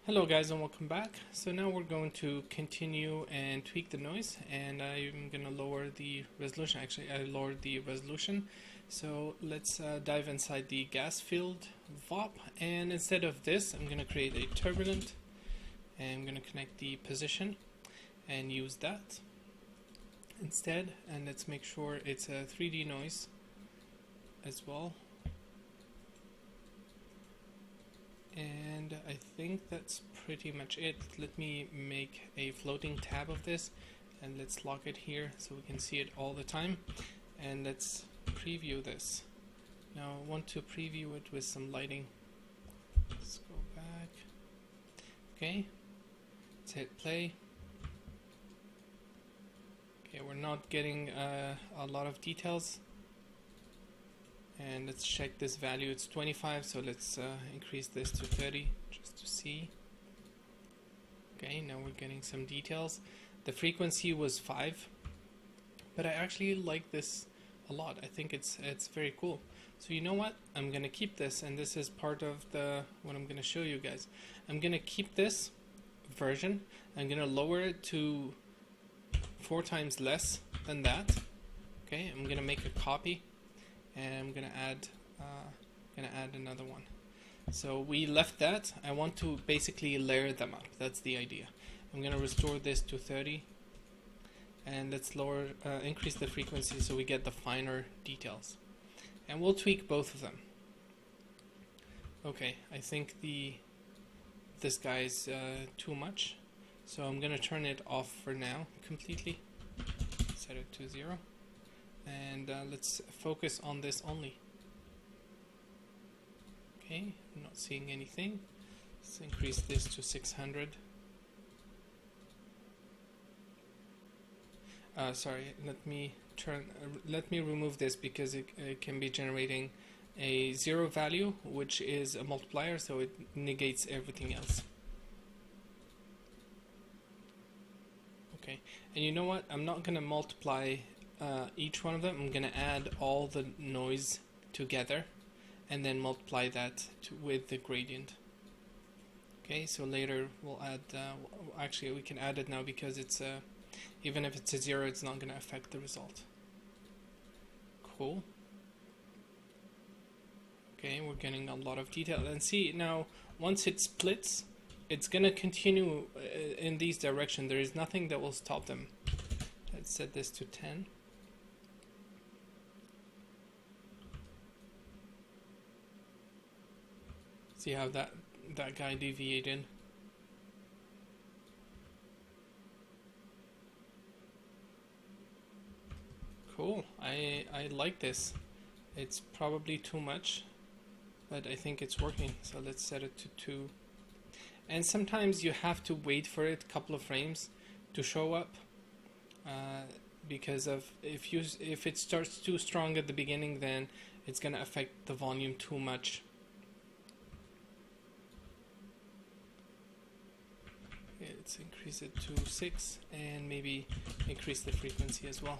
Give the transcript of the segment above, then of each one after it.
Hello guys and welcome back. So now we're going to continue and tweak the noise, and I'm going to lower the resolution. Actually, I lowered the resolution. So let's dive inside the gas field VOP, and instead of this I'm going to create a turbulent, and I'm going to connect the position and use that instead. And let's make sure it's a 3D noise as well. And I think that's pretty much it. Let me make a floating tab of this, and let's lock it here so we can see it all the time. And let's preview this. Now I want to preview it with some lighting. Let's go back. Okay, let's hit play. Okay, we're not getting a lot of details. And let's check this value. It's 25, so let's increase this to 30 just to see. Okay, now we're getting some details. The frequency was 5, but I actually like this a lot. I think it's very cool. So you know what? I'm gonna keep this, and this is part of what I'm gonna show you guys. I'm gonna keep this version. I'm gonna lower it to 4 times less than that. Okay, I'm gonna make a copy. And I'm gonna add another one. So we left that. I want to basically layer them up. That's the idea. I'm gonna restore this to 30, and let's increase the frequency so we get the finer details. And we'll tweak both of them. Okay, I think this guy's too much, so I'm gonna turn it off for now completely. Set it to 0. And let's focus on this only. Okay, I'm not seeing anything. Let's increase this to 600. Sorry, let me remove this because it can be generating a 0 value, which is a multiplier, so it negates everything else. Okay, and you know what? I'm not gonna multiply each one of them. I'm gonna add all the noise together and then multiply that with the gradient. Okay, so later we'll add actually we can add it now because it's even if it's a 0, it's not gonna affect the result. Cool. Okay, we're getting a lot of detail, and see now once it splits, it's gonna continue in these directions. There is nothing that will stop them. Let's set this to 10. See how that guy deviated. Cool. I like this. It's probably too much, but I think it's working. So let's set it to 2. And sometimes you have to wait for it a couple of frames to show up, because of if it starts too strong at the beginning, then it's gonna affect the volume too much. Let's increase it to 6 and maybe increase the frequency as well.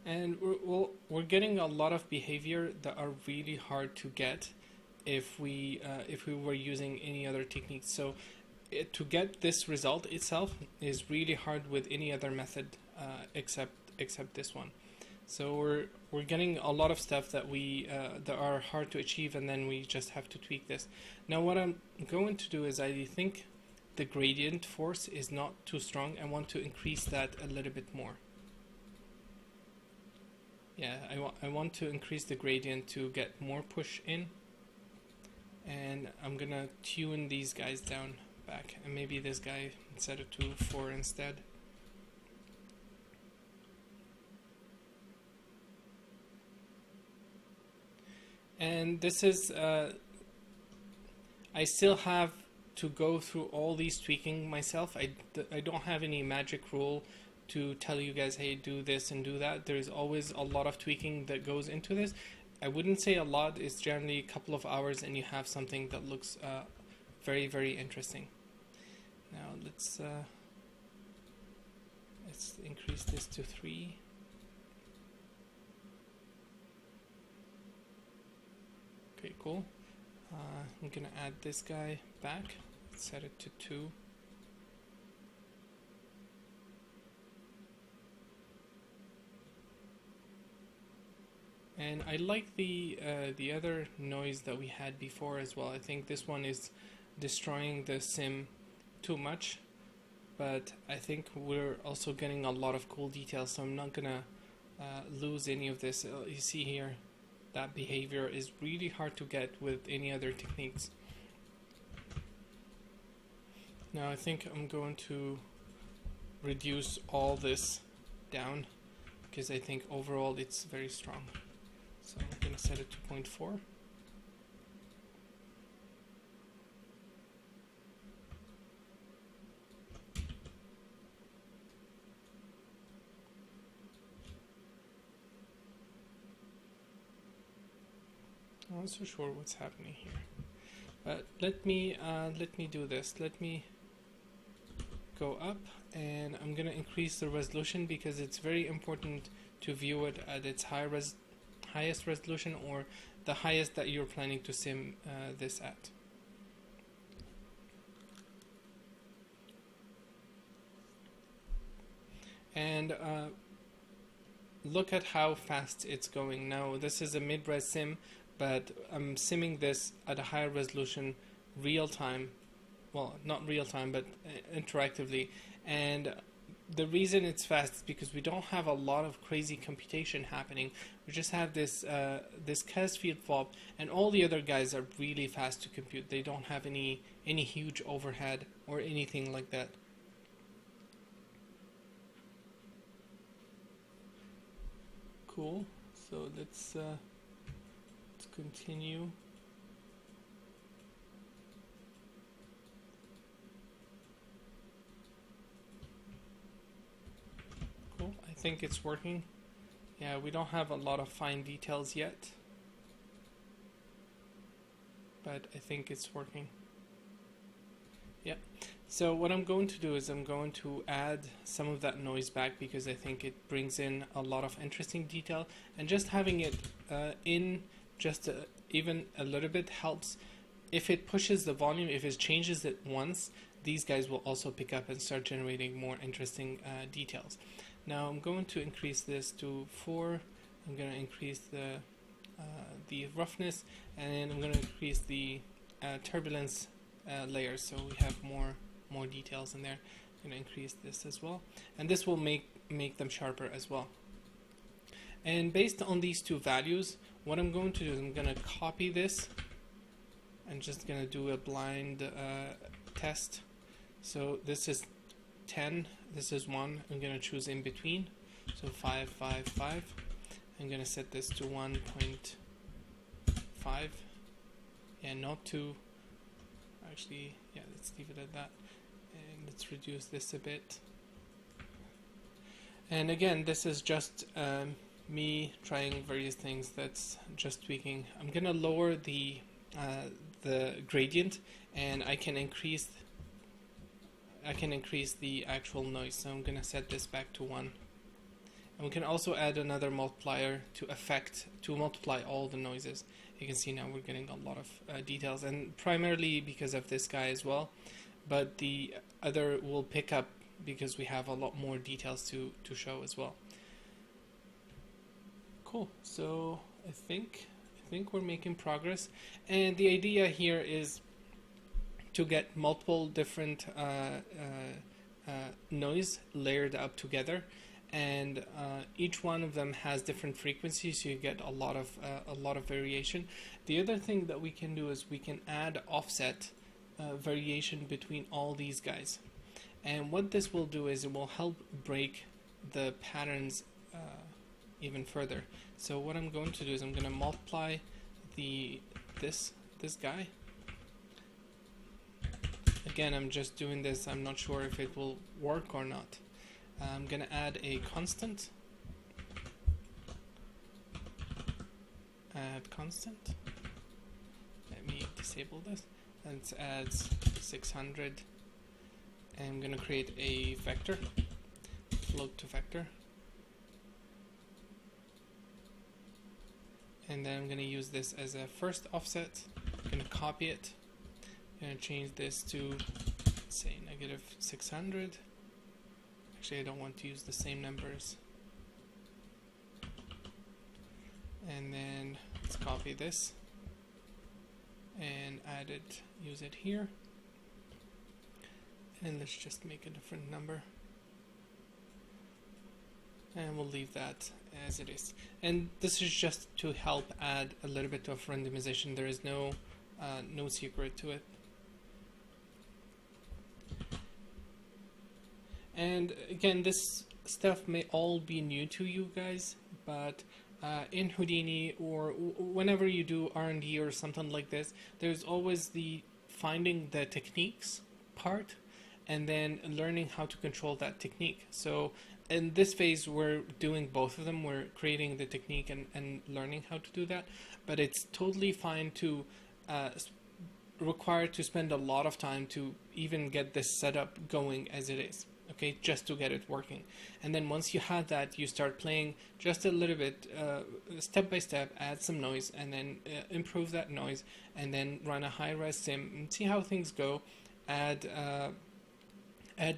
And we're getting a lot of behavior that are really hard to get if we were using any other techniques. So to get this result itself is really hard with any other method except this one. So we're getting a lot of stuff that that are hard to achieve, and then we just have to tweak this. Now what I'm going to do is I think the gradient force is not too strong. I want to increase that a little bit more. Yeah, I want to increase the gradient to get more push in, and I'm gonna tune these guys down back, and maybe this guy set it to 4 instead. And this is I still have to go through all these tweaking myself. I don't have any magic rule to tell you guys, hey, do this and do that. There's always a lot of tweaking that goes into this. I wouldn't say a lot. It's generally a couple of hours and you have something that looks very, very interesting. Now let's let's increase this to 3. Okay, cool. I'm gonna add this guy back, set it to 2. And I like the other noise that we had before as well. I think this one is destroying the sim too much, but I think we're also getting a lot of cool details, so I'm not gonna lose any of this. You see here, that behavior is really hard to get with any other techniques. Now I think I'm going to reduce all this down because I think overall it's very strong. So I'm going to set it to 0.4. I'm not so sure what's happening here, but let me do this. Let me go up, and I'm going to increase the resolution because it's very important to view it at its highest resolution, or the highest that you're planning to sim this at. And look at how fast it's going. Now this is a mid-res sim, but I'm simming this at a higher resolution real time. Well, not real time, but interactively. And the reason it's fast is because we don't have a lot of crazy computation happening. We just have this this cast field fob, and all the other guys are really fast to compute. They don't have any huge overhead or anything like that. Cool. So let's continue. Cool. I think it's working. Yeah, we don't have a lot of fine details yet, but I think it's working. Yeah. So what I'm going to do is I'm going to add some of that noise back because I think it brings in a lot of interesting detail, and just having it in just even a little bit helps. If it pushes the volume, if it changes it once, these guys will also pick up and start generating more interesting details. Now I'm going to increase this to 4. I'm going to increase the roughness, and then I'm going to increase the turbulence layers, so we have more details in there. I'm going to increase this as well, and this will make them sharper as well. And based on these two values, what I'm going to do is I'm going to copy this and just going to do a blind test. So this is 10, this is 1. I'm going to choose in between, so 5, 5, 5. I'm going to set this to 1.5, and not 2. Actually, yeah, let's leave it at that, and let's reduce this a bit. And again, this is just me trying various things. That's just tweaking. I'm gonna lower the gradient, and I can increase the actual noise. So I'm gonna set this back to 1. And we can also add another multiplier to multiply all the noises. You can see now we're getting a lot of details, and primarily because of this guy as well, but the other will pick up because we have a lot more details to show as well. Cool. So I think we're making progress, and the idea here is to get multiple different noise layered up together, and each one of them has different frequencies, so you get a lot of variation. The other thing that we can do is we can add offset variation between all these guys, and what this will do is it will help break the patterns even further. So what I'm going to do is I'm going to multiply this guy. Again, I'm just doing this. I'm not sure if it will work or not. I'm going to add a constant. Add constant. Let me disable this. Let's add 600. And I'm going to create a vector. load to vector. And then I'm going to use this as a first offset. I'm going to copy it. I'm going to change this to, say, -600. Actually, I don't want to use the same numbers. And then let's copy this and add it, use it here. And let's just make a different number. And we'll leave that as it is. And this is just to help add a little bit of randomization. There is no secret to it. And again, this stuff may all be new to you guys, but in Houdini or whenever you do R&D or something like this, there's always the finding the techniques part and then learning how to control that technique. So in this phase, we're doing both of them. We're creating the technique and learning how to do that, but it's totally fine to require to spend a lot of time to even get this setup going as it is. Okay, just to get it working. And then once you have that, you start playing just a little bit, step by step, add some noise, and then improve that noise, and then run a high-res sim and see how things go. Add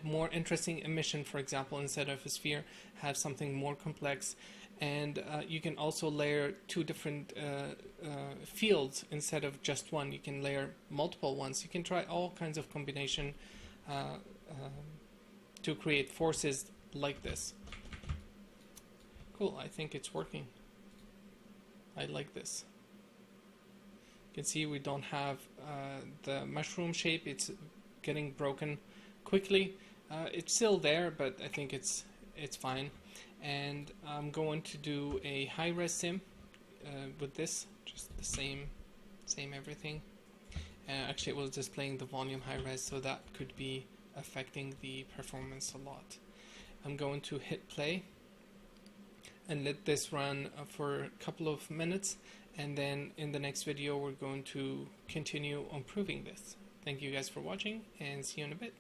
more interesting emission, for example, instead of a sphere, have something more complex. And you can also layer two different fields instead of just one. You can layer multiple ones. You can try all kinds of combination to create forces like this. Cool, I think it's working. I like this. You can see we don't have the mushroom shape. It's getting broken quickly. It's still there, but I think it's fine. And I'm going to do a high-res sim with this, just the same everything. Actually, it was displaying the volume high-res, so that could be affecting the performance a lot. I'm going to hit play and let this run for a couple of minutes, and then in the next video we're going to continue improving this. Thank you guys for watching, and see you in a bit.